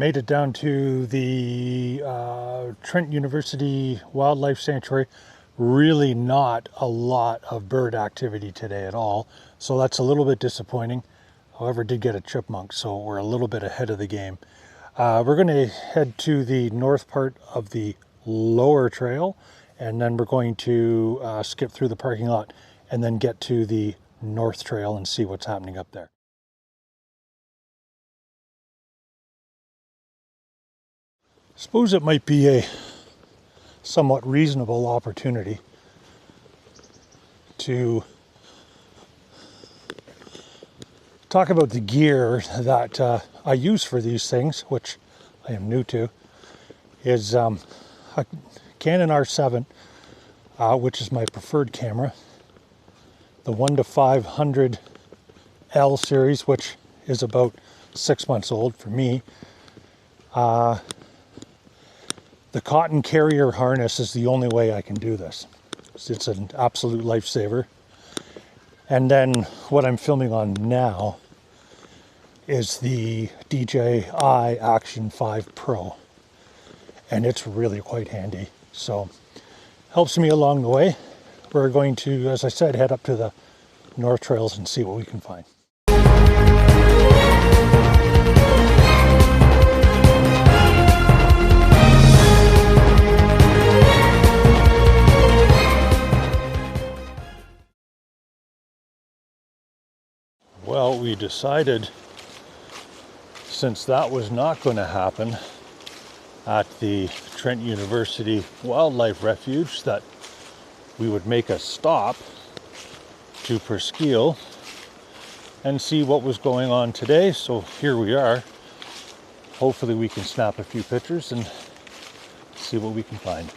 Made it down to the Trent University Wildlife Sanctuary. Really not a lot of bird activity today at all, so that's a little bit disappointing. However, did get a chipmunk, so we're a little bit ahead of the game. We're going to head to the north part of the lower trail, and then we're going to skip through the parking lot and then get to the north trail and see what's happening up there. Suppose it might be a somewhat reasonable opportunity to talk about the gear that I use for these things, which I am new to. Is a Canon R7, which is my preferred camera, the 1-500 L series, which is about 6 months old for me. The cotton carrier harness is the only way I can do this. It's an absolute lifesaver. And then what I'm filming on now is the DJI Action 5 Pro. And it's really quite handy. So helps me along the way. We're going to, as I said, head up to the north trails and see what we can find. Well, we decided, since that was not going to happen at the Trent University Wildlife Refuge, that we would make a stop to Presqu'ile and see what was going on today. So here we are. Hopefully we can snap a few pictures and see what we can find.